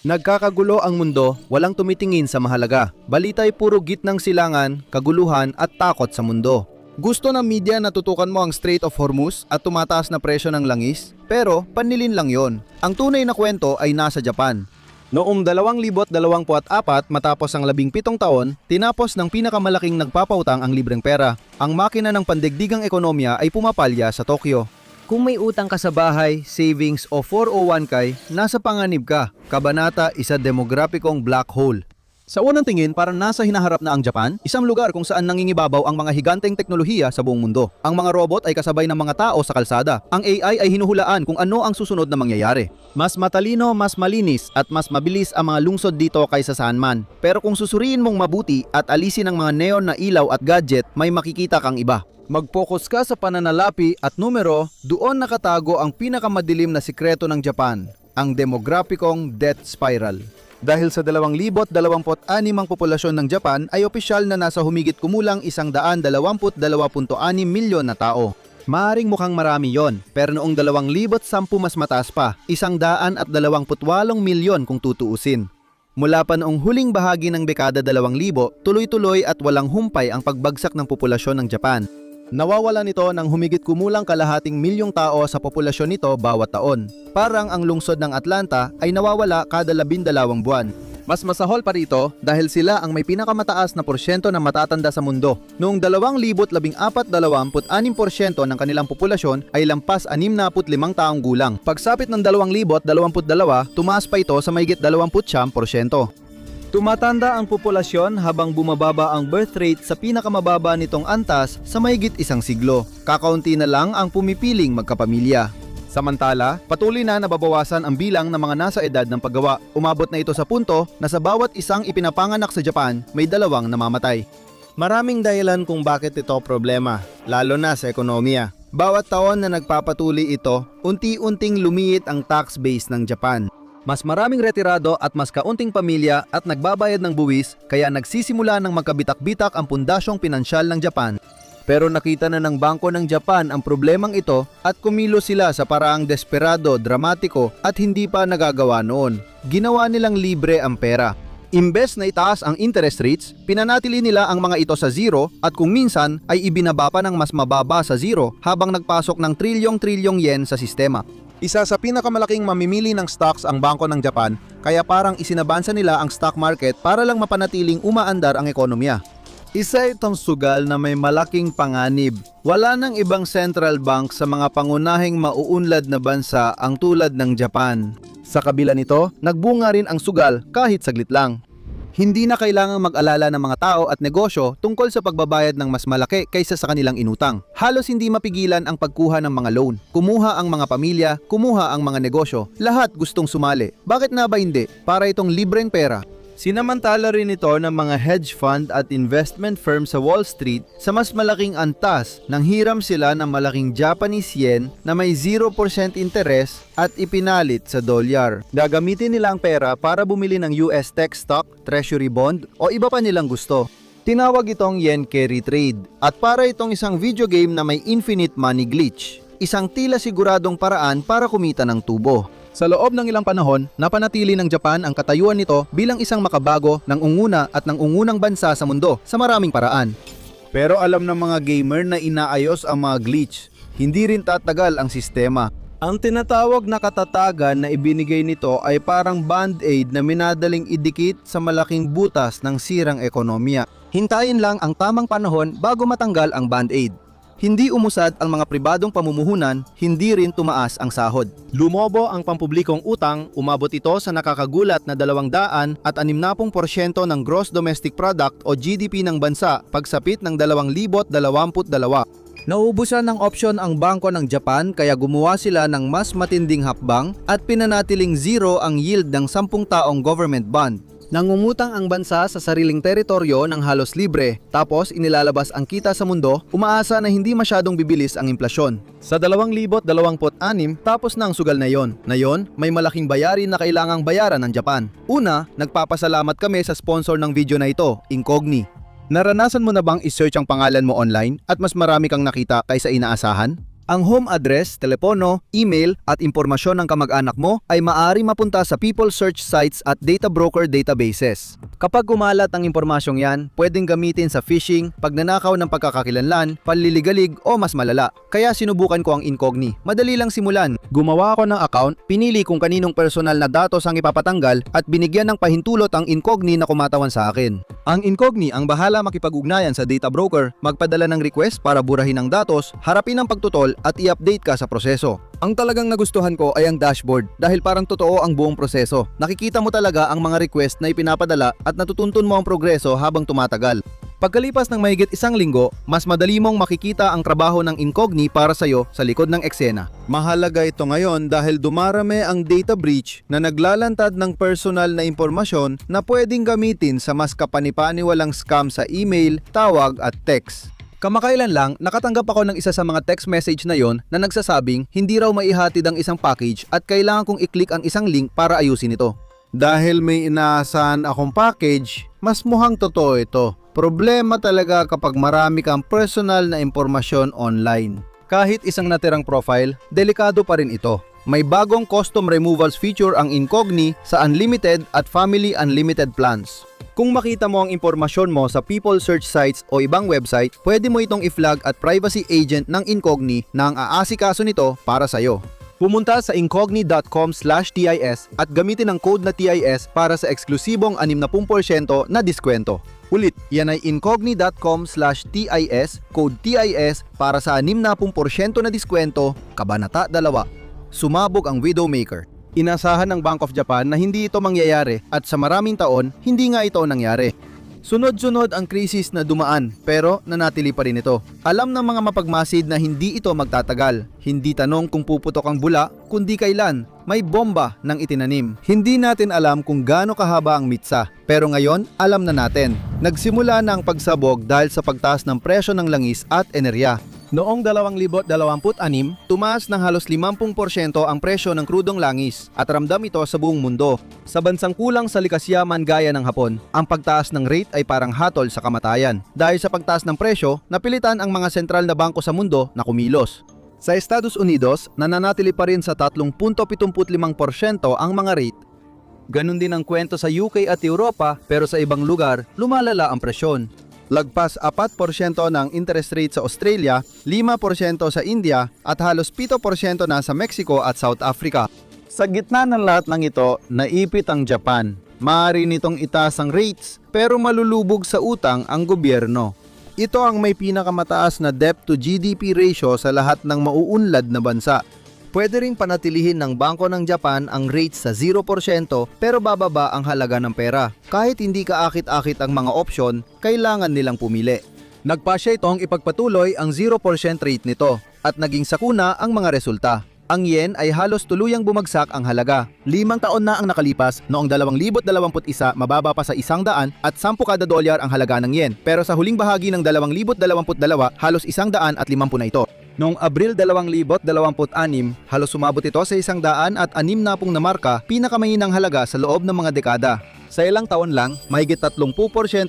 Nagkakagulo ang mundo, walang tumitingin sa mahalaga. Balita ay puro gitnang silangan, kaguluhan at takot sa mundo. Gusto ng media na tutukan mo ang Strait of Hormuz at tumataas na presyo ng langis? Pero panlilin lang yon. Ang tunay na kwento ay nasa Japan. Noong 2024 matapos ang 17 taon, tinapos ng pinakamalaking nagpapautang ang libreng pera. Ang makina ng pandigdigang ekonomiya ay pumapalya sa Tokyo. Kung may utang ka sa bahay, savings o 401k, nasa panganib ka. Kabanata, isa demograpikong black hole. Sa unang tingin, parang nasa hinaharap na ang Japan, isang lugar kung saan nangingibabaw ang mga higanteng teknolohiya sa buong mundo. Ang mga robot ay kasabay ng mga tao sa kalsada. Ang AI ay hinuhulaan kung ano ang susunod na mangyayari. Mas matalino, mas malinis at mas mabilis ang mga lungsod dito kaysa saan man. Pero kung susuriin mong mabuti at alisin ang mga neon na ilaw at gadget, may makikita kang iba. Mag-focus ka sa pananalapi at numero, doon nakatago ang pinakamadilim na sikreto ng Japan, ang demograpikong death spiral. Dahil sa 2026 ang populasyon ng Japan ay opisyal na nasa humigit kumulang 122.6 milyon na tao. Maaring mukhang marami yon, pero noong 2010 mas mataas pa, 128 milyon kung tutuusin. Mula pa noong huling bahagi ng dekada 2000, tuloy-tuloy at walang humpay ang pagbagsak ng populasyon ng Japan. Nawawala nito ng humigit kumulang kalahating milyong tao sa populasyon nito bawat taon. Parang ang lungsod ng Atlanta ay nawawala kada 12 buwan. Mas masahol pa rito dahil sila ang may pinakamataas na porsyento ng matatanda sa mundo. Noong 2014, 26% ng kanilang populasyon ay lampas 65 taong gulang. Pagsapit ng 2022, tumaas pa ito sa mahigit 29%. Tumatanda ang populasyon habang bumababa ang birth rate sa pinakamababa nitong antas sa mahigit isang siglo. Kakaunti na lang ang pumipiling magkapamilya. Samantala, patuloy na nababawasan ang bilang ng mga nasa edad ng paggawa. Umabot na ito sa punto na sa bawat isang ipinapanganak sa Japan, may 2 namamatay. Maraming dahilan kung bakit ito problema, lalo na sa ekonomiya. Bawat taon na nagpapatuloy ito, unti-unting lumiit ang tax base ng Japan. Mas maraming retirado at mas kaunting pamilya at nagbabayad ng buwis, kaya nagsisimula ng magkabitak-bitak ang pundasyong pinansyal ng Japan. Pero nakita na ng Bangko ng Japan ang problemang ito at kumilos sila sa paraang desperado, dramatiko at hindi pa nagagawa noon. Ginawa nilang libre ang pera. Imbes na itaas ang interest rates, pinanatili nila ang mga ito sa zero at kung minsan ay ibinaba pa ng mas mababa sa zero habang nagpasok ng trilyong yen sa sistema. Isa sa pinakamalaking mamimili ng stocks ang Bangko ng Japan, kaya parang isinabansa nila ang stock market para lang mapanatiling umaandar ang ekonomiya. Isa itong sugal na may malaking panganib. Wala nang ibang central bank sa mga pangunahing mauunlad na bansa ang tulad ng Japan. Sa kabila nito, nagbunga rin ang sugal kahit saglit lang. Hindi na kailangang mag-alala ng mga tao at negosyo tungkol sa pagbabayad ng mas malaki kaysa sa kanilang inutang. Halos hindi mapigilan ang pagkuha ng mga loan. Kumuha ang mga pamilya, kumuha ang mga negosyo. Lahat gustong sumali. Bakit na ba hindi? Para itong libreng pera. Sinamantala rin ito ng mga hedge fund at investment firm sa Wall Street sa mas malaking antas nang hiram sila ng malaking Japanese yen na may 0% interes at ipinalit sa dolyar. Gagamitin nila ang pera para bumili ng US tech stock, treasury bond o iba pa nilang gusto. Tinawag itong yen carry trade at para itong isang video game na may infinite money glitch. Isang tila siguradong paraan para kumita ng tubo. Sa loob ng ilang panahon, napanatili ng Japan ang katayuan nito bilang isang makabago, nangunguna at nangungunang bansa sa mundo sa maraming paraan. Pero alam ng mga gamer na inaayos ang mga glitch. Hindi rin tatagal ang sistema. Ang tinatawag na katatagan na ibinigay nito ay parang band-aid na minadaling idikit sa malaking butas ng sirang ekonomiya. Hintayin lang ang tamang panahon bago matanggal ang band-aid. Hindi umusad ang mga pribadong pamumuhunan, hindi rin tumaas ang sahod. Lumobo ang pampublikong utang, umabot ito sa nakakagulat na 260% ng gross domestic product o GDP ng bansa pagsapit ng 2022. Nauubusan ng opsyon ang Bangko ng Japan kaya gumawa sila ng mas matinding hakbang at pinanatiling zero ang yield ng 10 taong government bond. Nangungutang ang bansa sa sariling teritoryo ng halos libre, tapos inilalabas ang kita sa mundo, umaasa na hindi masyadong bibilis ang inflasyon. Sa 2026, tapos na ang sugal na yon. Ngayon, may malaking bayarin na kailangang bayaran ng Japan. Una, nagpapasalamat kami sa sponsor ng video na ito, Incogni. Naranasan mo na bang i-search ang pangalan mo online at mas marami kang nakita kaysa inaasahan? Ang home address, telepono, email at impormasyon ng kamag-anak mo ay maaari mapunta sa people search sites at data broker databases. Kapag kumalat ang impormasyong yan, pwedeng gamitin sa phishing, pagnanakaw ng pagkakakilanlan, panliligalig o mas malala. Kaya sinubukan ko ang Incogni. Madali lang simulan. Gumawa ako ng account, pinili kung kaninong personal na datos ang ipapatanggal at binigyan ng pahintulot ang Incogni na kumatawan sa akin. Ang Incogni ang bahala makipag-ugnayan sa data broker, magpadala ng request para burahin ang datos, harapin ang pagtutol at i-update ka sa proseso. Ang talagang nagustuhan ko ay ang dashboard dahil parang totoo ang buong proseso. Nakikita mo talaga ang mga request na ipinapadala at natutuntun mo ang progreso habang tumatagal. Pagkalipas ng mahigit 1 linggo, mas madali mong makikita ang trabaho ng Incogni para sa'yo sa likod ng eksena. Mahalaga ito ngayon dahil dumarami ang data breach na naglalantad ng personal na impormasyon na pwedeng gamitin sa mas kapanipaniwalang scam sa email, tawag at text. Kamakailan lang, nakatanggap ako ng isa sa mga text message na yon na nagsasabing hindi raw maihatid ang isang package at kailangan kong i-click ang isang link para ayusin ito. Dahil may inaasahan akong package, mas mukhang totoo ito. Problema talaga kapag marami kang personal na impormasyon online. Kahit isang natirang profile, delikado pa rin ito. May bagong custom removals feature ang Incogni sa unlimited at family unlimited plans. Kung makita mo ang impormasyon mo sa people search sites o ibang website, pwede mo itong i-flag at privacy agent ng Incogni na ang aasikaso nito para sa'yo. Pumunta sa incogni.com/TIS at gamitin ang code na TIS para sa eksklusibong 60% na diskwento. Ulit, yan ay incogni.com/TIS, code TIS para sa 60% na diskwento, kabanata 2. Sumabog ang Widowmaker. Inasahan ng Bank of Japan na hindi ito mangyayari at sa maraming taon, hindi nga ito nangyari. Sunod-sunod ang krisis na dumaan pero nanatili pa rin ito. Alam ng mga mapagmasid na hindi ito magtatagal. Hindi tanong kung puputok ang bula, kundi kailan. May bomba ng itinanim. Hindi natin alam kung gaano kahaba ang mitsa, pero ngayon alam na natin. Nagsimula na ang pagsabog dahil sa pagtaas ng presyo ng langis at enerhiya. Noong 2026, tumaas ng halos 50% ang presyo ng krudong langis at ramdam ito sa buong mundo. Sa bansang kulang sa likas yaman gaya ng Hapon, ang pagtaas ng rate ay parang hatol sa kamatayan. Dahil sa pagtaas ng presyo, napilitan ang mga sentral na bangko sa mundo na kumilos. Sa Estados Unidos, nananatili pa rin sa 3.75% ang mga rate. Ganon din ang kwento sa UK at Europa, pero sa ibang lugar, lumalala ang presyon. Lagpas 4% ng interest rate sa Australia, 5% sa India at halos 7% na sa Mexico at South Africa. Sa gitna ng lahat ng ito, naipit ang Japan. Maaari nitong itaas ang rates pero malulubog sa utang ang gobyerno. Ito ang may pinakamataas na debt to GDP ratio sa lahat ng mauunlad na bansa. Pwede ring panatilihin ng Bangko ng Japan ang rates sa 0% pero bababa ang halaga ng pera. Kahit hindi kaakit-akit ang mga opsyon, kailangan nilang pumili. Nagpasya itong ipagpatuloy ang 0% rate nito at naging sakuna ang mga resulta. Ang yen ay halos tuluyang bumagsak ang halaga. 5 taon na ang nakalipas, noong 2021 mababa pa sa 100 at 10 kada dolyar ang halaga ng yen. Pero sa huling bahagi ng 2022, halos 150 na ito. Noong Abril 2026, halos sumabot ito sa 160 na marka, pinakamahinang halaga sa loob ng mga dekada. Sa ilang taon lang, mahigit 30%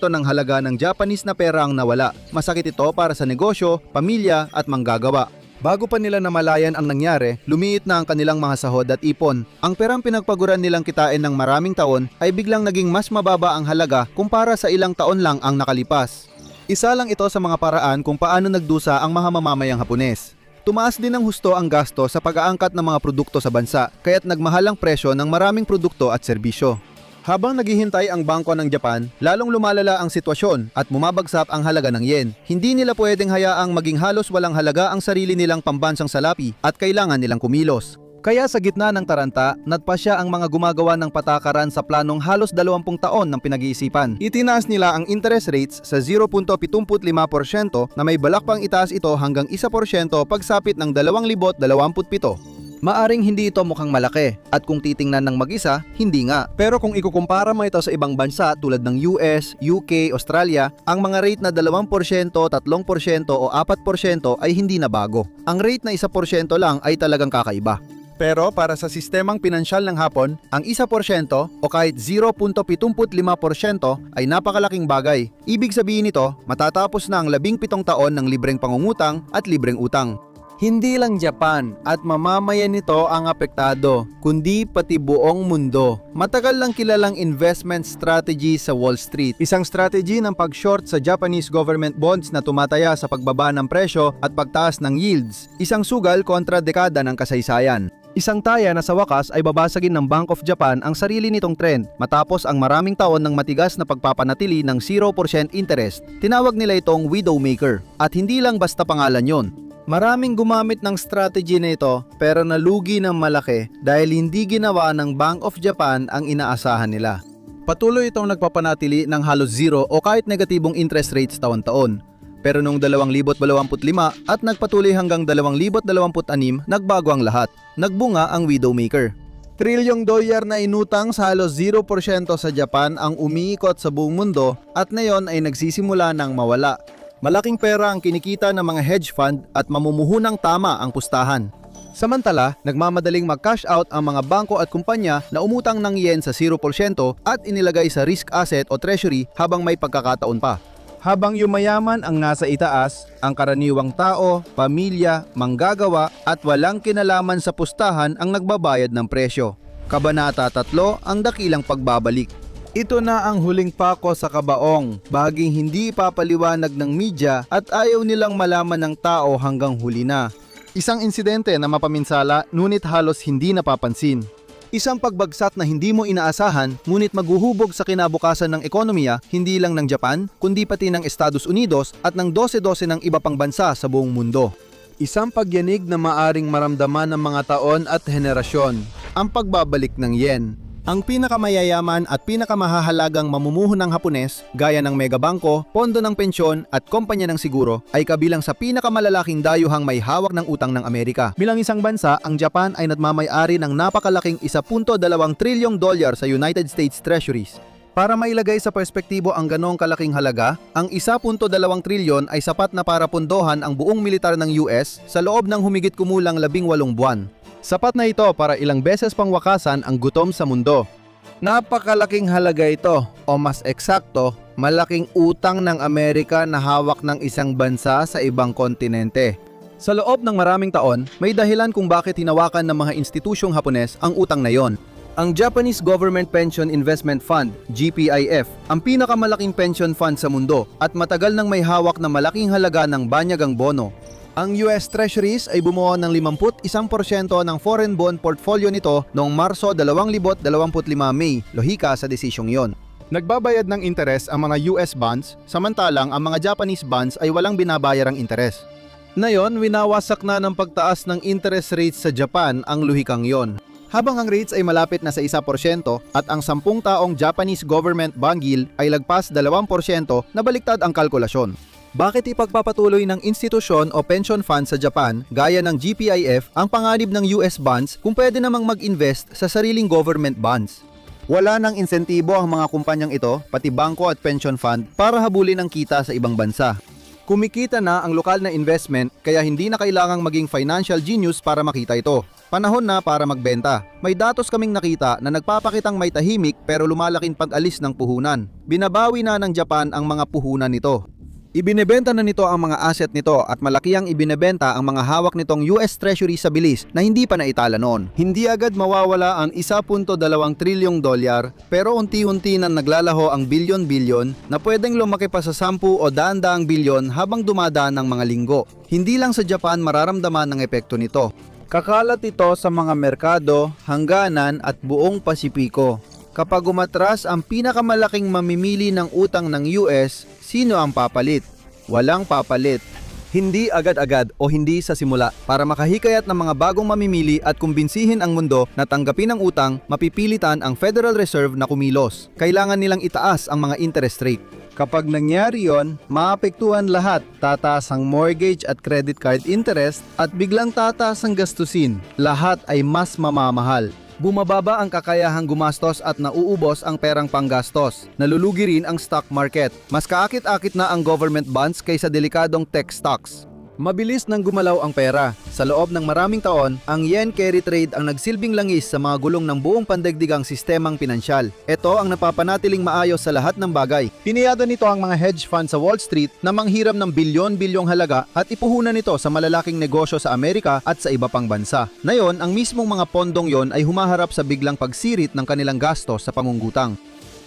ng halaga ng Japanese na pera ang nawala. Masakit ito para sa negosyo, pamilya at manggagawa. Bago pa nila namalayan ang nangyari, lumiit na ang kanilang mga sahod at ipon. Ang perang pinagpaguran nilang kitain ng maraming taon ay biglang naging mas mababa ang halaga kumpara sa ilang taon lang ang nakalipas. Isa lang ito sa mga paraan kung paano nagdusa ang mga mamamayang Hapones. Tumaas din ng husto ang gasto sa pag-aangkat ng mga produkto sa bansa, kaya't nagmahal ang presyo ng maraming produkto at serbisyo. Habang naghihintay ang Bangko ng Japan, lalong lumalala ang sitwasyon at bumabagsak ang halaga ng yen. Hindi nila pwedeng hayaang maging halos walang halaga ang sarili nilang pambansang salapi at kailangan nilang kumilos. Kaya sa gitna ng taranta, natpasya ang mga gumagawa ng patakaran sa planong halos 20 taon ng pinag-iisipan. Itinaas nila ang interest rates sa 0.75% na may balak pang itaas ito hanggang 1% pagsapit ng 2027. Maaring hindi ito mukhang malaki at kung titingnan ng mag-isa, hindi nga. Pero kung ikukumpara mo ito sa ibang bansa tulad ng US, UK, Australia, ang mga rate na 2%, 3% o 4% ay hindi na bago. Ang rate na 1% lang ay talagang kakaiba. Pero para sa sistemang pinansyal ng Hapon, ang 1% o kahit 0.75% ay napakalaking bagay. Ibig sabihin nito, matatapos na ang 17 taon ng libreng pangungutang at libreng utang. Hindi lang Japan at mamamayan nito ang apektado, kundi pati buong mundo. Matagal lang kilalang investment strategy sa Wall Street. Isang strategy ng pag-short sa Japanese government bonds na tumataya sa pagbaba ng presyo at pagtaas ng yields. Isang sugal kontra dekada ng kasaysayan. Isang taya na sa wakas ay babasagin ng Bank of Japan ang sarili nitong trend matapos ang maraming taon ng matigas na pagpapanatili ng 0% interest. Tinawag nila itong Widowmaker. At hindi lang basta pangalan yon. Maraming gumamit ng strategy na ito pero nalugi ng malaki dahil hindi ginawa ng Bank of Japan ang inaasahan nila. Patuloy itong nagpapanatili ng halos zero o kahit negatibong interest rates taon-taon. Pero noong 2025 at nagpatuloy hanggang 2026, nagbago ang lahat. Nagbunga ang Widowmaker. $1 trillion na inutang sa halos 0% sa Japan ang umiikot sa buong mundo at ngayon ay nagsisimula ng mawala. Malaking pera ang kinikita ng mga hedge fund at mamumuhunang tama ang pustahan. Samantala, nagmamadaling mag-cash out ang mga bangko at kumpanya na umutang ng yen sa 0% at inilagay sa risk asset o treasury habang may pagkakataon pa. Habang yumayaman ang nasa itaas, ang karaniwang tao, pamilya, manggagawa at walang kinalaman sa pustahan ang nagbabayad ng presyo. Kabanata 3, ang dakilang pagbabalik. Ito na ang huling pako sa kabaong, baging hindi ipapaliwanag ng media at ayaw nilang malaman ng tao hanggang huli na. Isang insidente na mapaminsala ngunit halos hindi napapansin. Isang pagbagsak na hindi mo inaasahan ngunit maghuhubog sa kinabukasan ng ekonomiya hindi lang ng Japan kundi pati ng Estados Unidos at ng 12-12 ng iba pang bansa sa buong mundo. Isang pagyanig na maaring maramdaman ng mga taon at henerasyon, ang pagbabalik ng yen. Ang pinakamayayaman at pinakamahahalagang mamumuhunang Hapones, gaya ng megabangko, pondo ng pensyon at kumpanya ng siguro, ay kabilang sa pinakamalalaking dayuhang may hawak ng utang ng Amerika. Bilang isang bansa, ang Japan ay nagmamay-ari ng napakalaking $1.2 trillion sa United States Treasuries. Para mailagay sa perspektibo ang ganong kalaking halaga, ang $1.2 trillion ay sapat na para pundohan ang buong militar ng US sa loob ng humigit kumulang 18 buwan. Sapat na ito para ilang beses pang wakasan ang gutom sa mundo. Napakalaking halaga ito, o mas eksakto, malaking utang ng Amerika na hawak ng isang bansa sa ibang kontinente. Sa loob ng maraming taon, may dahilan kung bakit hinawakan ng mga institusyong Hapones ang utang na yon. Ang Japanese Government Pension Investment Fund, GPIF, ang pinakamalaking pension fund sa mundo at matagal nang may hawak na malaking halaga ng banyagang bono. Ang US Treasuries ay bumuo ng 51% ng foreign bond portfolio nito noong Marso 2025 May, lohika sa desisyong yon. Nagbabayad ng interes ang mga US bonds, samantalang ang mga Japanese bonds ay walang binabayarang interes. Ngayon, winawasak na ng pagtaas ng interest rates sa Japan ang lohikang yon. Habang ang rates ay malapit na sa 1% at ang 10 taong Japanese government bond yield ay lagpas 2%, nabaliktad ang kalkulasyon. Bakit ipagpapatuloy ng institusyon o pension fund sa Japan gaya ng GPIF ang panganib ng US bonds kung pwede namang mag-invest sa sariling government bonds? Wala nang insentibo ang mga kumpanyang ito, pati bangko at pension fund, para habulin ang kita sa ibang bansa. Kumikita na ang lokal na investment kaya hindi na kailangang maging financial genius para makita ito. Panahon na para magbenta. May datos kaming nakita na nagpapakitang may tahimik pero lumalaking pag-alis ng puhunan. Binabawi na ng Japan ang mga puhunan nito. Ibinebenta na nito ang mga asset nito at malaki ang ibinebenta ang mga hawak nitong US Treasury sa bilis na hindi pa naitala noon. Hindi agad mawawala ang $1.2 trillion pero unti-unti nang naglalaho ang bilyon-bilyon na pwedeng lumaki pa sa 10 o daan-daang bilyon habang dumadaan ng mga linggo. Hindi lang sa Japan mararamdaman ang epekto nito. Kakalat ito sa mga merkado, hangganan at buong Pasipiko. Kapag umatras ang pinakamalaking mamimili ng utang ng US, sino ang papalit? Walang papalit. Hindi agad-agad o hindi sa simula. Para makahikayat ng mga bagong mamimili at kumbinsihin ang mundo na tanggapin ang utang, mapipilitan ang Federal Reserve na kumilos. Kailangan nilang itaas ang mga interest rate. Kapag nangyari yon, maapektuhan lahat. Tataas ang mortgage at credit card interest at biglang tataas ang gastusin. Lahat ay mas mamamahal. Bumababa ang kakayahang gumastos at nauubos ang perang panggastos. Nalulugi rin ang stock market. Mas kaakit-akit na ang government bonds kaysa delikadong tech stocks. Mabilis nang gumalaw ang pera. Sa loob ng maraming taon, ang yen carry trade ang nagsilbing langis sa mga gulong ng buong pandaigdigang sistemang pinansyal. Ito ang napapanatiling maayos sa lahat ng bagay. Piniyado nito ang mga hedge fund sa Wall Street na manghiram ng bilyon-bilyong halaga at ipuhunan nito sa malalaking negosyo sa Amerika at sa iba pang bansa. Ngayon, ang mismong mga pondong yon ay humaharap sa biglang pagsirit ng kanilang gastos sa pangungutang.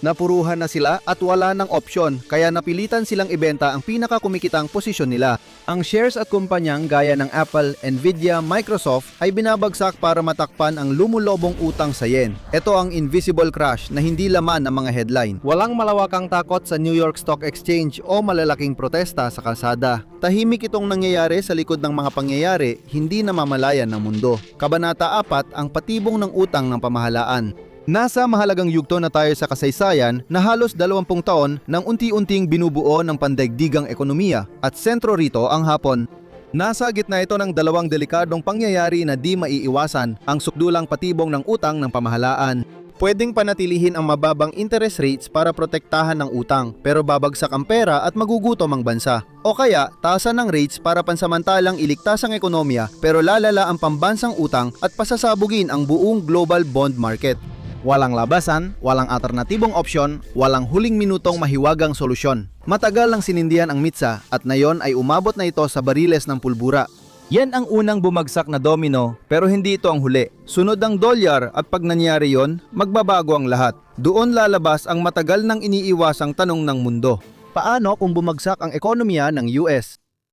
Napuruhan na sila at wala ng opsyon kaya napilitan silang ibenta ang pinakakumikitang posisyon nila. Ang shares at kumpanyang gaya ng Apple, Nvidia, Microsoft ay binabagsak para matakpan ang lumulobong utang sa yen. Ito ang invisible crash na hindi laman ng mga headline. Walang malawakang takot sa New York Stock Exchange o malalaking protesta sa kalsada. Tahimik itong nangyayari sa likod ng mga pangyayari hindi namamalayan ng mundo. Kabanata 4 ang patibong ng utang ng pamahalaan. Nasa mahalagang yugto na tayo sa kasaysayan na halos 20 taon nang unti-unting binubuo ng pandaigdigang ekonomiya at sentro rito ang Hapon. Nasa gitna ito ng dalawang delikadong pangyayari na di maiiwasan, ang sukdulang patibong ng utang ng pamahalaan. Pwedeng panatilihin ang mababang interest rates para protektahan ng utang pero babagsak ang pera at magugutom ang bansa. O kaya taasan ng rates para pansamantalang iligtas ang ekonomiya pero lalala ang pambansang utang at pasasabugin ang buong global bond market. Walang labasan, walang alternatibong opsyon, walang huling minutong mahiwagang solusyon. Matagal lang sinindihan ang mitsa at nayon ay umabot na ito sa bariles ng pulbura. Yan ang unang bumagsak na domino pero hindi ito ang huli. Sunod ang dolyar at pag nangyari yon, magbabago ang lahat. Doon lalabas ang matagal nang iniiwasang tanong ng mundo. Paano kung bumagsak ang ekonomiya ng US?